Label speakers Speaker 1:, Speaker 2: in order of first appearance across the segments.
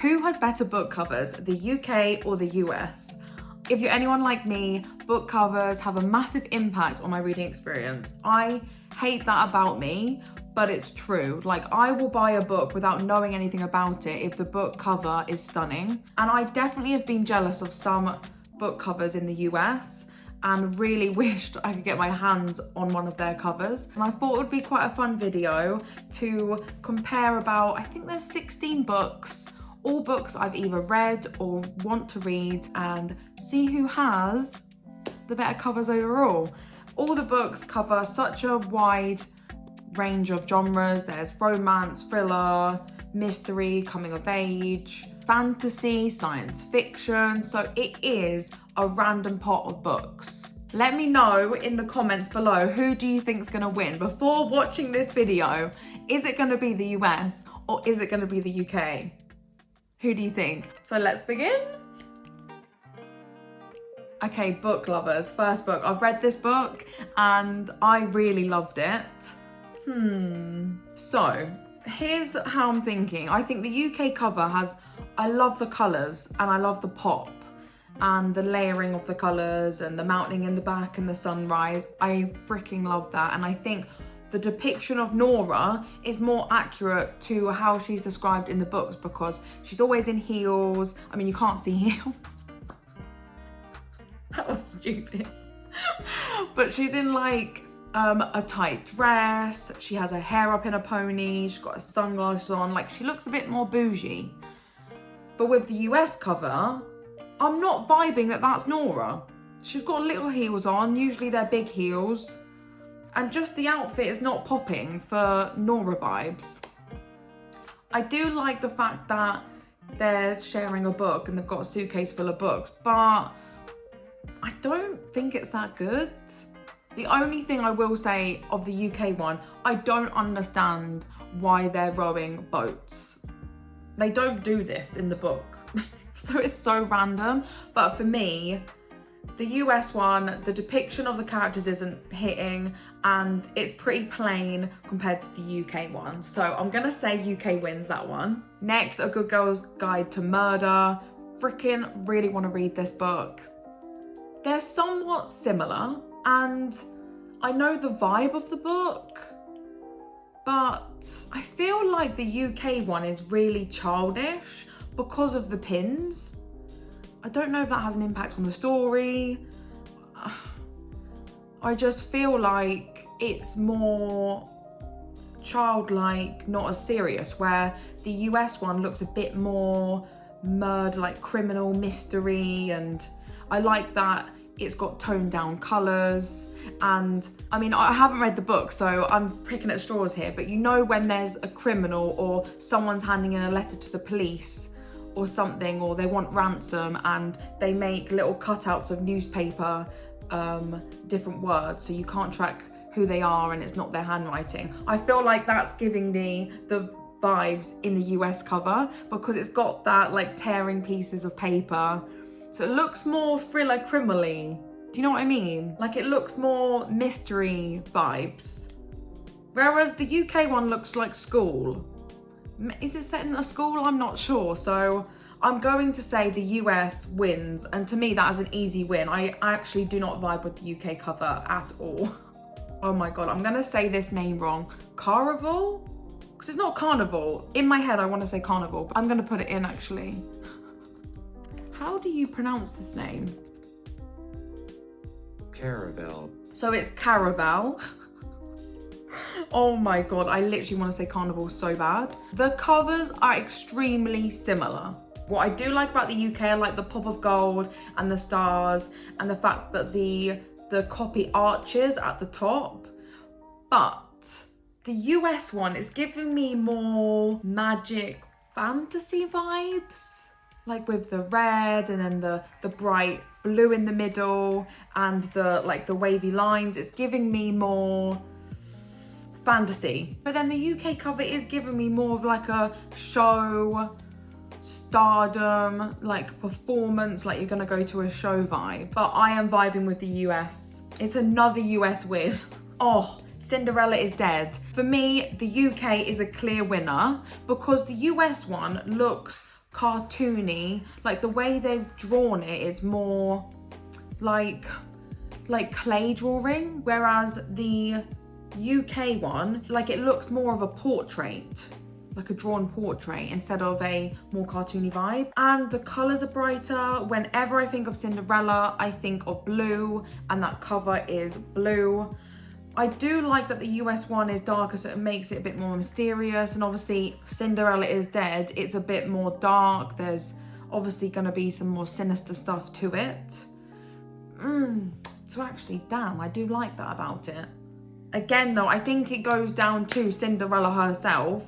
Speaker 1: Who has better book covers, the UK or the US? If you're anyone like me, book covers have a massive impact on my reading experience. I hate that about me, but it's true. Like, I will buy a book without knowing anything about it if the book cover is stunning. And I definitely have been jealous of some book covers in the US and really wished I could get my hands on one of their covers. And I thought it would be quite a fun video to compare about, I think there's 16 books, all books I've either read or want to read, and see who has the better covers overall. All the books cover such a wide range of genres. There's romance, thriller, mystery, coming of age, fantasy, science fiction. So it is a random pot of books. Let me know in the comments below, who do you think is gonna win? Before watching this video, is it gonna be the US or is it gonna be the UK? Who do you think? So let's begin. Okay, book lovers, first book. I've read this book and I really loved it. So here's how I'm thinking. I think the UK cover has, I love the colours and I love the pop and the layering of the colours and the mountain in the back and the sunrise. I freaking love that. And I think the depiction of Nora is more accurate to how she's described in the books, because she's always in heels. I mean, you can't see heels. That was stupid. But she's in like a tight dress. She has her hair up in a pony. She's got her sunglasses on. Like, she looks a bit more bougie. But with the US cover, I'm not vibing that that's Nora. She's got little heels on. Usually they're big heels. And just the outfit is not popping for Nora vibes. I do like the fact that they're sharing a book and they've got a suitcase full of books, but I don't think it's that good. The only thing I will say of the UK one, I don't understand why they're rowing boats. They don't do this in the book. So it's so random. But for me, the US one, the depiction of the characters isn't hitting and it's pretty plain compared to the UK one. So I'm gonna say UK wins that one. Next, A Good Girl's Guide to Murder. Freaking really wanna read this book. They're somewhat similar and I know the vibe of the book, but I feel like the UK one is really childish because of the pins. I don't know if that has an impact on the story. I just feel like it's more childlike, not as serious, where the US one looks a bit more murder, like criminal mystery, and I like that it's got toned down colours. And I mean, I haven't read the book, so I'm picking at straws here, but you know when there's a criminal or someone's handing in a letter to the police or something, or they want ransom and they make little cutouts of newspaper, different words, so you can't track who they are and it's not their handwriting. I feel like that's giving me the vibes in the US cover, because it's got that like tearing pieces of paper. So it looks more thriller criminally. Do you know what I mean? Like, it looks more mystery vibes. Whereas the UK one looks like school. Is it set in a school? I'm not sure. So I'm going to say the US wins. And to me, that is an easy win. I actually do not vibe with the UK cover at all. Oh my God, I'm gonna say this name wrong. Caraval? Because it's not carnival. In my head, I want to say carnival, but I'm gonna put it in actually. How do you pronounce this name?
Speaker 2: Caraval.
Speaker 1: So it's Caraval. Oh my God, I literally want to say carnival so bad. The covers are extremely similar. What I do like about the UK, I like the pop of gold and the stars and the fact that the copy arches at the top. But the US one is giving me more magic fantasy vibes. Like with the red and then the bright blue in the middle and the wavy lines. It's giving me more fantasy. But then the UK cover is giving me more of like a show, stardom, like performance, like you're gonna go to a show vibe. But I am vibing with the US. It's another US win. Oh, Cinderella is dead. For me, the UK is a clear winner because the US one looks cartoony. Like the way they've drawn it is more like clay drawing, whereas the UK one, like it looks more of a portrait, like a drawn portrait instead of a more cartoony vibe. And the colors are brighter. Whenever I think of Cinderella, I think of blue, and that cover is blue. I do like that the US one is darker, so it makes it a bit more mysterious. And obviously Cinderella is dead, it's a bit more dark. There's obviously gonna be some more sinister stuff to it. So actually, damn, I do like that about it. Again though, I think it goes down to Cinderella herself.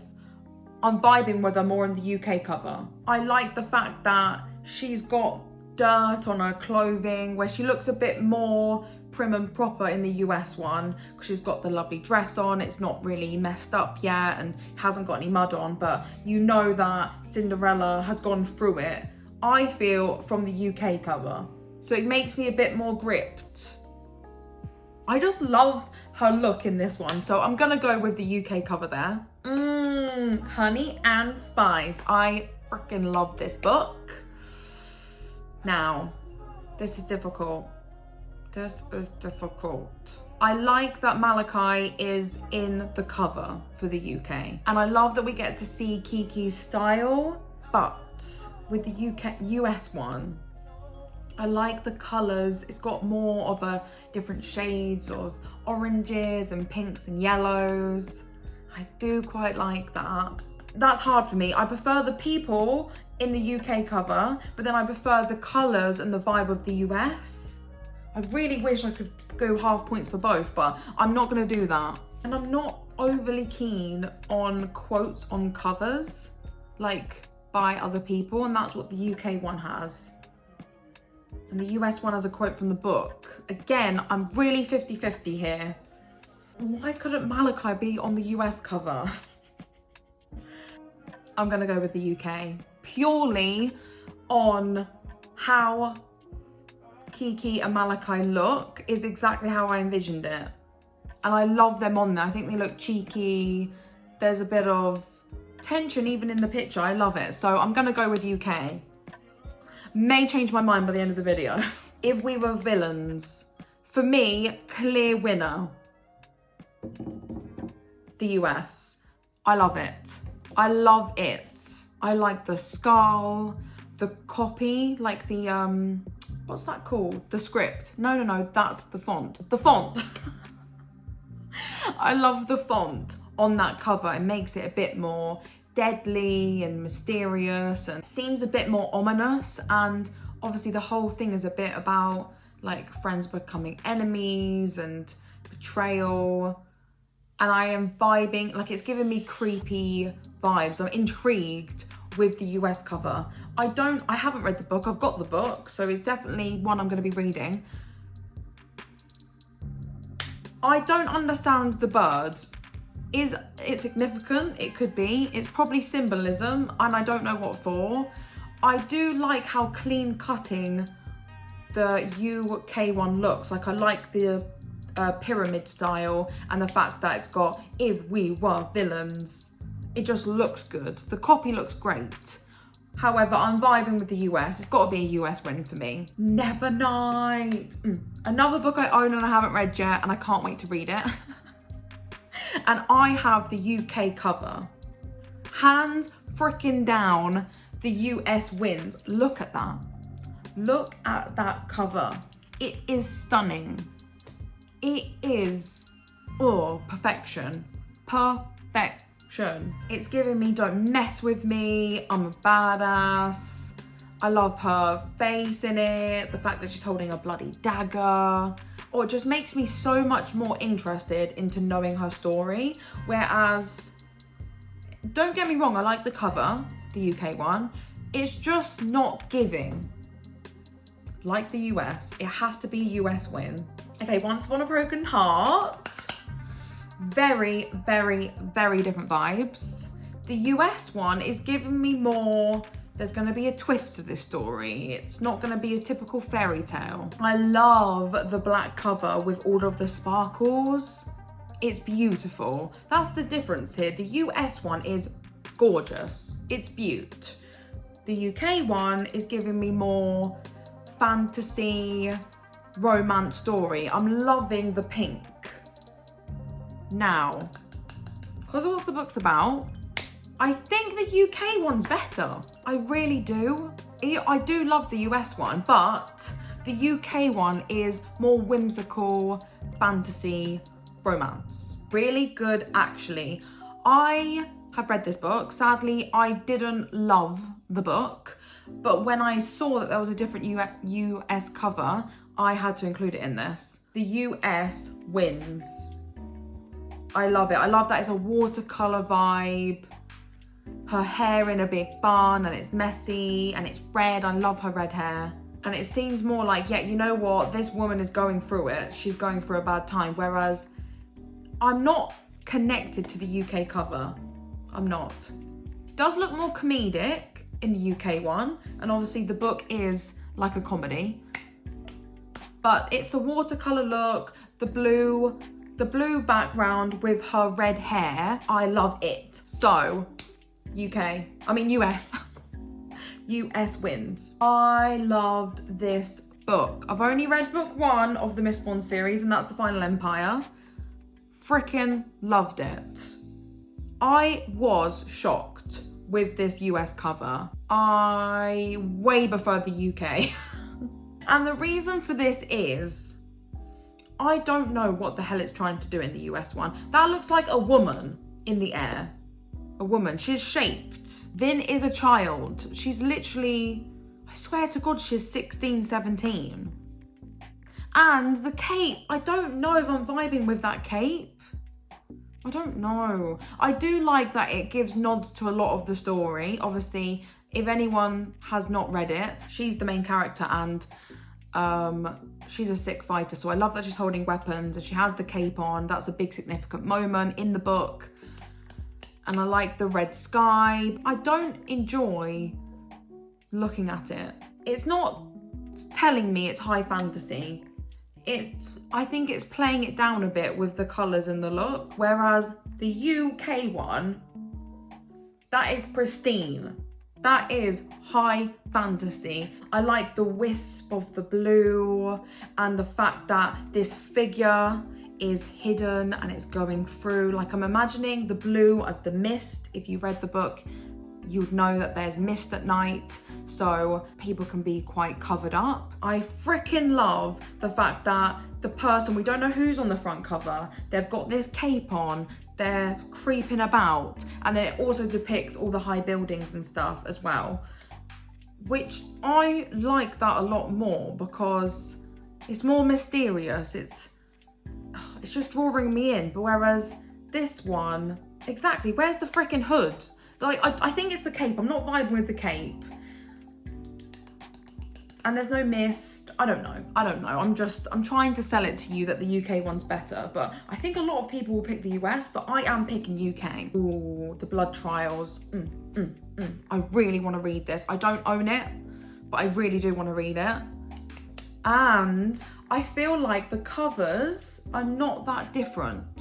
Speaker 1: I'm vibing with her more in the UK cover. I like the fact that she's got dirt on her clothing, where she looks a bit more prim and proper in the US one, because she's got the lovely dress on. It's not really messed up yet and hasn't got any mud on, but you know that Cinderella has gone through it, I feel, from the UK cover. So it makes me a bit more gripped. I just love her look in this one, so I'm gonna go with the UK cover there. Honey and Spice. I freaking love this book. Now, this is difficult. This is difficult. I like that Malachi is in the cover for the UK. And I love that we get to see Kiki's style, but with the US one, I like the colors. It's got more of a different shades of oranges and pinks and yellows. I do quite like that. That's hard for me. I prefer the people in the UK cover, but then I prefer the colors and the vibe of the US. I really wish I could go half points for both, but I'm not gonna do that. And I'm not overly keen on quotes on covers, like by other people, and that's what the UK one has. And the US one has a quote from the book. Again, I'm really 50-50 here. Why couldn't Malachi be on the US cover? I'm gonna go with the UK, purely on how Kiki and Malachi look is exactly how I envisioned it. And I love them on there. I think they look cheeky. There's a bit of tension even in the picture. I love it. So I'm gonna go with UK. May change my mind by the end of the video. If we were villains, for me, clear winner, the US. I love it. I love it. I like the skull, the copy, like the, what's that called? The script. No, that's the font. The font. I love the font on that cover. It makes it a bit more deadly and mysterious and seems a bit more ominous. And obviously the whole thing is a bit about like friends becoming enemies and betrayal. And I am vibing, like it's giving me creepy vibes. I'm intrigued with the US cover. I haven't read the book. I've got the book, so it's definitely one I'm going to be reading. I don't understand the birds. Is it significant? It could be. It's probably symbolism, and I don't know what for. I do like how clean cutting the UK one looks. Like I like the pyramid style and the fact that it's got "if we were villains." It just looks good. The copy looks great. However, I'm vibing with the US. It's got to be a US win for me. Nevernight. Another book I own and I haven't read yet, and I can't wait to read it. And I have the UK cover. Hands freaking down, the US wins. Look at that. Look at that cover. It is stunning. It is, perfection. Perfection. It's giving me don't mess with me, I'm a badass. I love her face in it, the fact that she's holding a bloody dagger. It just makes me so much more interested into knowing her story. Whereas, don't get me wrong, I like the cover, the UK one. It's just not giving. Like the US, it has to be a US win. Okay, Once Upon a Broken Heart. Very, very, very different vibes. The US one is giving me more, there's gonna be a twist to this story. It's not gonna be a typical fairy tale. I love the black cover with all of the sparkles. It's beautiful. That's the difference here. The US one is gorgeous. It's beaut. The UK one is giving me more fantasy, romance story. I'm loving the pink. Now, because of what the book's about, I think the UK one's better. I really do. I do love the US one, but the UK one is more whimsical, fantasy, romance. Really good, actually. I have read this book. Sadly, I didn't love the book, but when I saw that there was a different US cover, I had to include it in this. The US wins. I love it. I love that it's a watercolor vibe. Her hair in a big bun and it's messy and it's red. I love her red hair. And it seems more like, yeah, you know what? This woman is going through it. She's going through a bad time. Whereas I'm not connected to the UK cover. I'm not. It does look more comedic in the UK one. And obviously the book is like a comedy. But it's the watercolor look, the blue background with her red hair. I love it. So, US. US wins. I loved this book. I've only read book 1 of the Mistborn series, and that's The Final Empire. Freaking loved it. I was shocked with this US cover. I way prefer the UK. And the reason for this is, I don't know what the hell it's trying to do in the US one. That looks like a woman in the air. A woman, she's shaped. Vin is a child. She's literally, I swear to God, she's 16, 17. And the cape, I don't know if I'm vibing with that cape. I don't know. I do like that it gives nods to a lot of the story. Obviously, if anyone has not read it, she's the main character and she's a sick fighter. So I love that she's holding weapons and she has the cape on. That's a big significant moment in the book. And I like the red sky. I don't enjoy looking at it. It's not telling me it's high fantasy. I think it's playing it down a bit with the colours and the look. Whereas the UK one, that is pristine. That is high fantasy. I like the wisp of the blue and the fact that this figure is hidden and it's going through. Like, I'm imagining the blue as the mist. If you read the book, you'd know that there's mist at night, so people can be quite covered up. I freaking love the fact that the person, we don't know who's on the front cover, they've got this cape on, they're creeping about, and then it also depicts all the high buildings and stuff as well, which I like that a lot more because it's more mysterious. It's just drawing me in. But whereas this one, exactly, where's the freaking hood? Like, I think it's the cape. I'm not vibing with the cape. And there's no mist. I don't know. I'm trying to sell it to you that the UK one's better. But I think a lot of people will pick the US, but I am picking UK. Ooh, the blood trials. I really want to read this. I don't own it, but I really do want to read it. And I feel like the covers are not that different.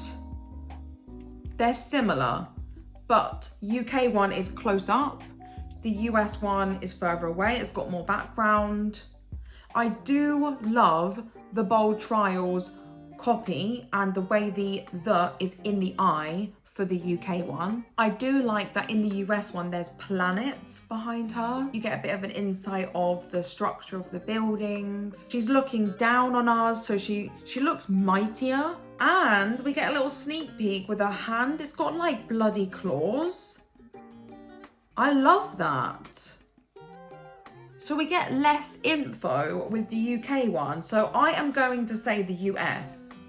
Speaker 1: They're similar, but UK one is close up. The US one is further away. It's got more background. I do love the Bold Trials copy and the way the is in the eye for the UK one. I do like that in the US one there's planets behind her. You get a bit of an insight of the structure of the buildings. She's looking down on us, so she looks mightier. And we get a little sneak peek with her hand. It's got like bloody claws. I love that. So we get less info with the UK one. So I am going to say the US.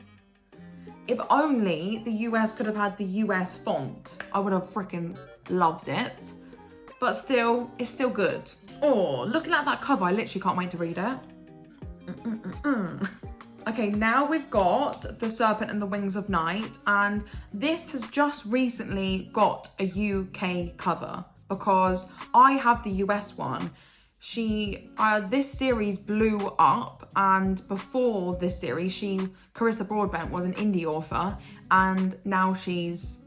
Speaker 1: If only the US could have had the US font, I would have freaking loved it. But still, it's still good. Oh, looking at that cover, I literally can't wait to read it. Okay, now we've got The Serpent and the Wings of Night, and this has just recently got a UK cover because I have the US one. This series blew up, and before this series, Carissa Broadbent was an indie author, and now she's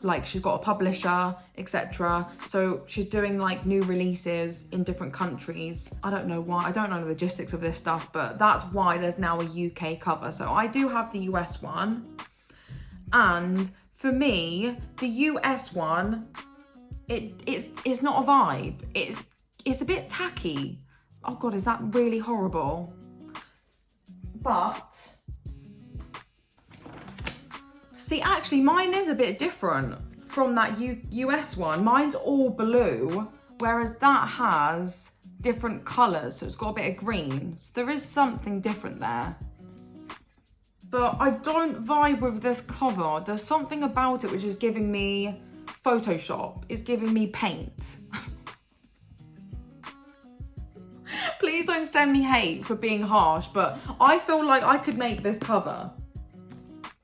Speaker 1: like she's got a publisher, etc. So she's doing like new releases in different countries. I don't know why, I don't know the logistics of this stuff, but that's why there's now a UK cover. So I do have the US one, and for me, the US one, it's not a vibe. It's a bit tacky. Oh God, is that really horrible? But see, actually mine is a bit different from that US one. Mine's all blue, whereas that has different colours. So it's got a bit of green. So there is something different there. But I don't vibe with this cover. There's something about it which is giving me Photoshop. It's giving me paint. Please don't send me hate for being harsh, but I feel like I could make this cover.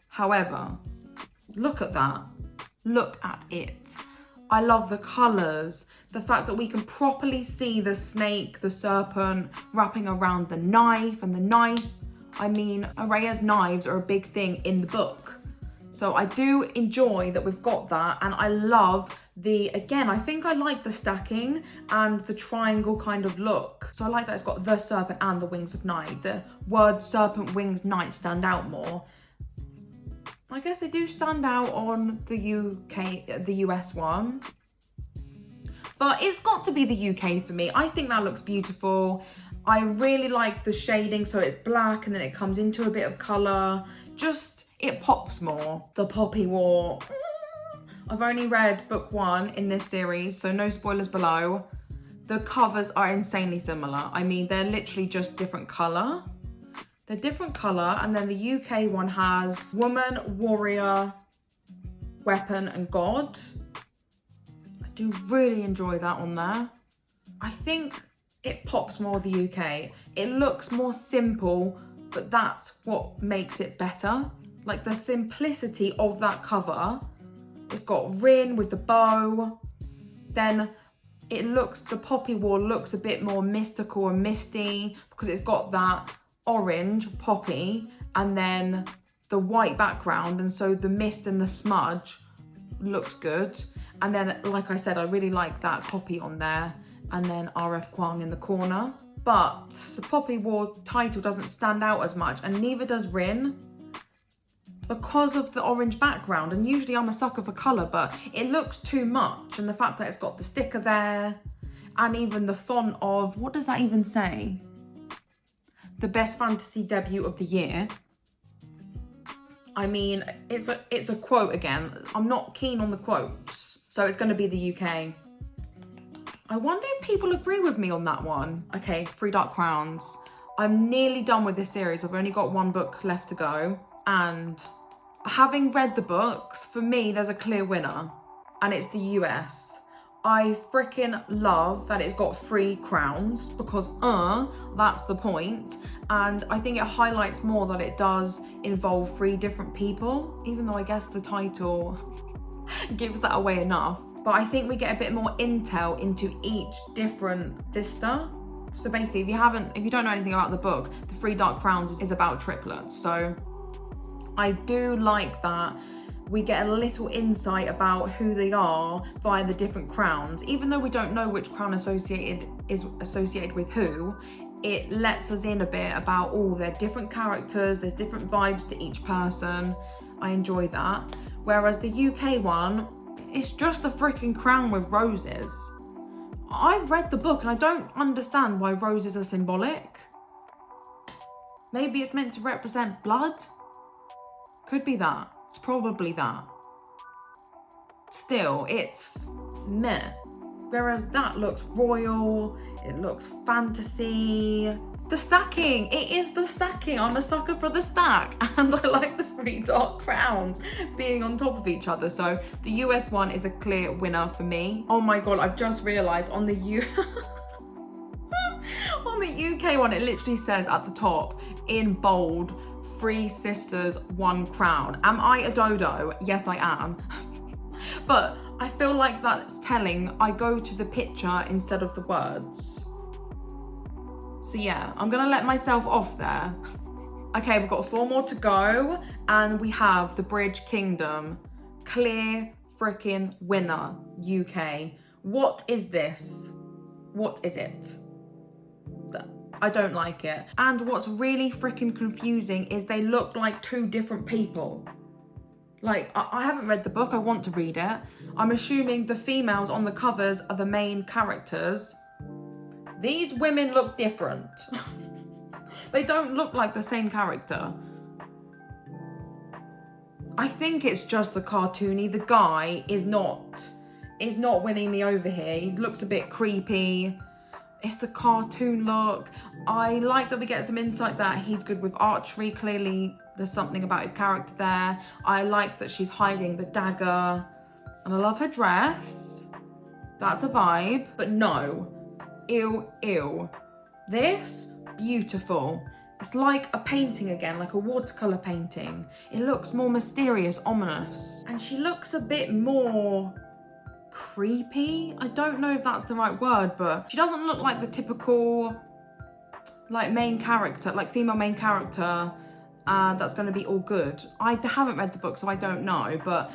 Speaker 1: However, look at that. Look at it. I love the colours. The fact that we can properly see the snake, the serpent, wrapping around the knife, and the knife. I mean, Araya's knives are a big thing in the book. So I do enjoy that we've got that, and I love again, I think I like the stacking and the triangle kind of look. So I like that it's got the serpent and the wings of night. The word serpent, wings, night stand out more. I guess they do stand out on the US one. But it's got to be the UK for me. I think that looks beautiful. I really like the shading, so it's black and then it comes into a bit of colour. Just, it pops more. The Poppy War. I've only read book 1 in this series, so no spoilers below. The covers are insanely similar. I mean, they're literally just different colour. They're different colour, and then the UK one has woman, warrior, weapon, and god. I do really enjoy that on there. I think it pops more the UK. It looks more simple, but that's what makes it better. Like the simplicity of that cover. It's got Rin with the bow. Then it looks, the Poppy War looks a bit more mystical and misty because it's got that orange poppy and then the white background, and so the mist and the smudge looks good. And then, like I said, I really like that poppy on there, and then RF Kuang in the corner. But the Poppy War title doesn't stand out as much, and neither does Rin, because of the orange background. And usually I'm a sucker for colour, but it looks too much. And the fact that it's got the sticker there, and even the font of, what does that even say? The best fantasy debut of the year. I mean, it's a quote again. I'm not keen on the quotes. So it's going to be the UK. I wonder if people agree with me on that one. Okay, 3 Dark Crowns. I'm nearly done with this series. I've only got 1 book left to go. And having read the books, for me, there's a clear winner. And it's the US. I freaking love that it's got 3 crowns because, that's the point. And I think it highlights more that it does involve 3 different people, even though I guess the title gives that away enough. But I think we get a bit more intel into each different sister. So basically, if you don't know anything about the book, the 3 Dark Crowns is about triplets. So I do like that we get a little insight about who they are via the different crowns. Even though we don't know which crown is associated with who, it lets us in a bit about all their different characters. There's different vibes to each person. I enjoy that. Whereas the UK one, it's just a freaking crown with roses. I've read the book and I don't understand why roses are symbolic. Maybe it's meant to represent blood? Could be that. It's probably that. Still, it's meh. Whereas that looks royal, it looks fantasy. The stacking, it is the stacking. I'm a sucker for the stack, and I like the 3 Dark Crowns being on top of each other. So the US one is a clear winner for me. Oh my God, I've just realized on the on the UK one, it literally says at the top in bold, 3 sisters, 1 crown. Am I a dodo? Yes, I am. But I feel like that's telling I go to the picture instead of the words. So yeah, I'm gonna let myself off there. Okay, we've got 4 more to go, and we have the Bridge Kingdom. Clear freaking winner, UK. What is this? What is it? I don't like it. And what's really freaking confusing is they look like two different people. Like, I haven't read the book, I want to read it. I'm assuming the females on the covers are the main characters. These women look different. They don't look like the same character. I think it's just the cartoony. The guy is not winning me over here. He looks a bit creepy. It's the cartoon look. I like that we get some insight that he's good with archery. Clearly, there's something about his character there. I like that she's hiding the dagger. And I love her dress. That's a vibe. But no. Ew, ew. This, beautiful. It's like a painting again, like a watercolor painting. It looks more mysterious, ominous. And she looks a bit more creepy. I don't know if that's the right word, but she doesn't look like the typical like main character, like female main character that's going to be all good. I haven't read the book, so I don't know, but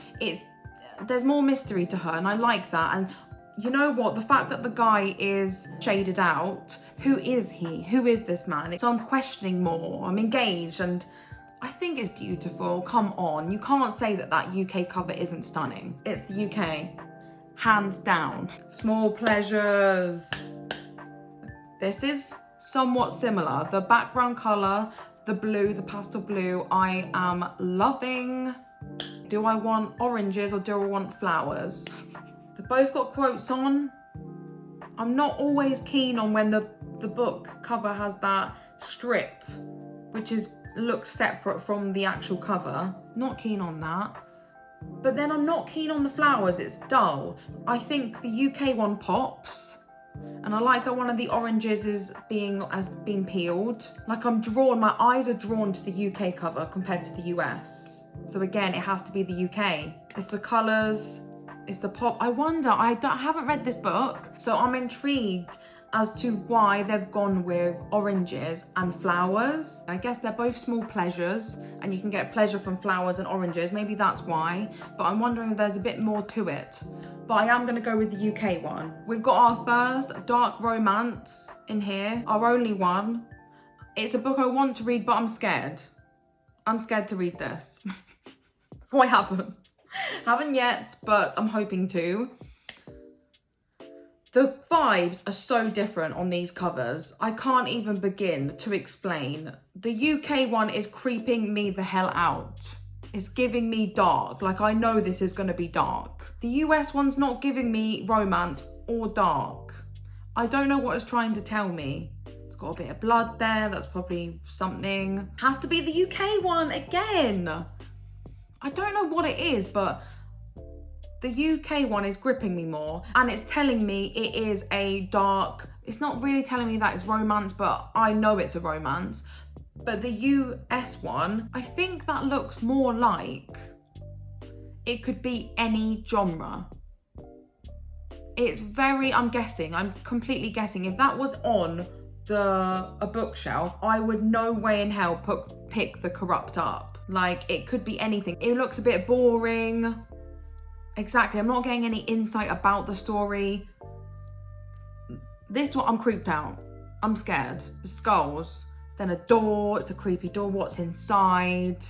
Speaker 1: there's more mystery to her, and I like that. And you know what, the fact that the guy is shaded out, who is he? Who is this man? So I'm questioning more. I'm engaged, and I think it's beautiful. Come on, you can't say that UK cover isn't stunning. It's the UK. Hands down. Small pleasures. This is somewhat similar. The background color, the blue, the pastel blue, I am loving. Do I want oranges or do I want flowers? They've both got quotes on. I'm not always keen on when the book cover has that strip, which looks separate from the actual cover. Not keen on that. But then I'm not keen on the flowers, it's dull. I think the UK one pops. And I like that one of the oranges is being peeled. Like my eyes are drawn to the UK cover compared to the US. So again, it has to be the UK. It's the colours, it's the pop. I wonder, I haven't read this book, so I'm intrigued as to why they've gone with oranges and flowers. I guess they're both small pleasures, and you can get pleasure from flowers and oranges. Maybe that's why, but I'm wondering if there's a bit more to it. But I am gonna go with the UK one. We've got our first dark romance in here, our only one. It's a book I want to read, but I'm scared. I'm scared to read this. So I haven't. Haven't yet, but I'm hoping to. The vibes are so different on these covers. I can't even begin to explain. The UK one is creeping me the hell out. It's giving me dark. Like, I know this is gonna be dark. The US one's not giving me romance or dark. I don't know what it's trying to tell me. It's got a bit of blood there. That's probably something. Has to be the UK one again. I don't know what it is, but the UK one is gripping me more, and it's telling me it is a dark, it's not really telling me that it's romance, but I know it's a romance. But the US one, I think that looks more like it could be any genre. It's very, I'm completely guessing. If that was on a bookshelf, I would no way in hell pick The Corrupt up. Like, it could be anything. It looks a bit boring. Exactly, I'm not getting any insight about the story. This one, I'm creeped out. I'm scared. The skulls, then a door, it's a creepy door. What's inside?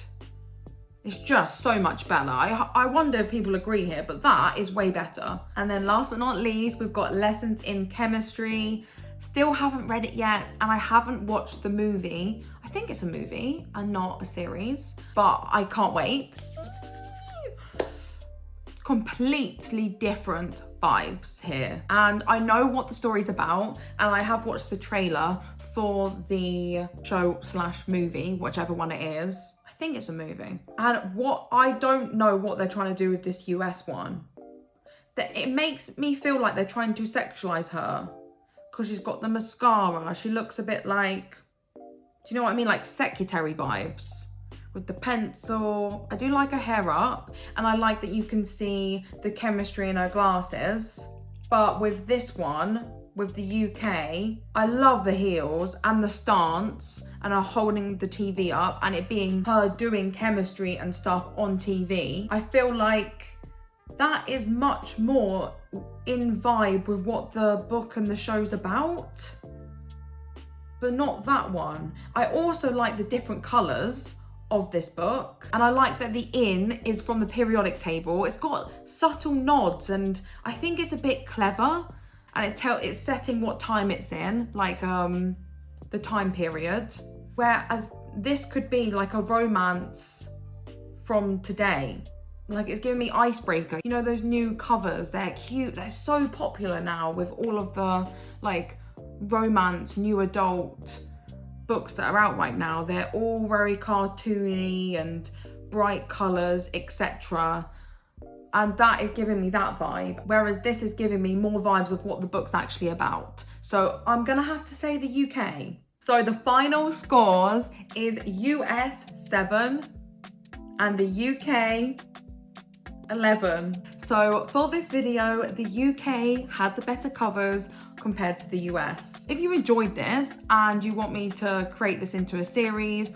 Speaker 1: It's just so much better. I wonder if people agree here, but that is way better. And then last but not least, we've got Lessons in Chemistry. Still haven't read it yet, and I haven't watched the movie. I think it's a movie and not a series, but I can't wait. Completely different vibes here, and I know what the story's about, and I have watched the trailer for the show/movie, whichever one it is. I think it's a movie. And I don't know what they're trying to do with this US one. It makes me feel like they're trying to sexualize her because she's got the mascara. She looks a bit like, do you know what I mean? Like secretary vibes. With the pencil. I do like her hair up, and I like that you can see the chemistry in her glasses. But with this one, with the UK, I love the heels and the stance and her holding the TV up and it being her doing chemistry and stuff on TV. I feel like that is much more in vibe with what the book and the show's about, but not that one. I also like the different colours of this book, and I like that the inn is from the periodic table. It's got subtle nods, and I think it's a bit clever, and it's setting what time it's in, like the time period, whereas this could be like a romance from today. Like, it's giving me Icebreaker. You know, those new covers, they're cute, they're so popular now with all of the like romance, new adult books that are out right now. They're all very cartoony and bright colours, etc. And that is giving me that vibe, whereas this is giving me more vibes of what the book's actually about. So I'm gonna have to say the UK. So the final scores is US 7 and the UK 11. So for this video, the UK had the better covers compared to the US. If you enjoyed this and you want me to create this into a series,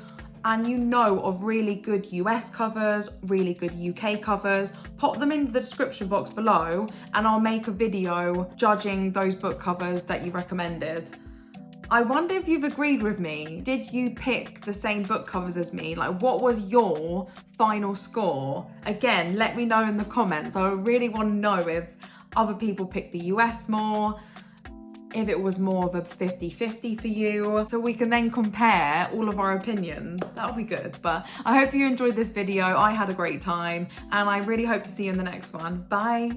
Speaker 1: and you know of really good US covers, really good UK covers, pop them in the description box below and I'll make a video judging those book covers that you recommended. I wonder if you've agreed with me. Did you pick the same book covers as me? Like, what was your final score? Again, let me know in the comments. I really want to know if other people picked the US more, if it was more of a 50-50 for you, so we can then compare all of our opinions. That'll be good. But I hope you enjoyed this video. I had a great time, and I really hope to see you in the next one. Bye.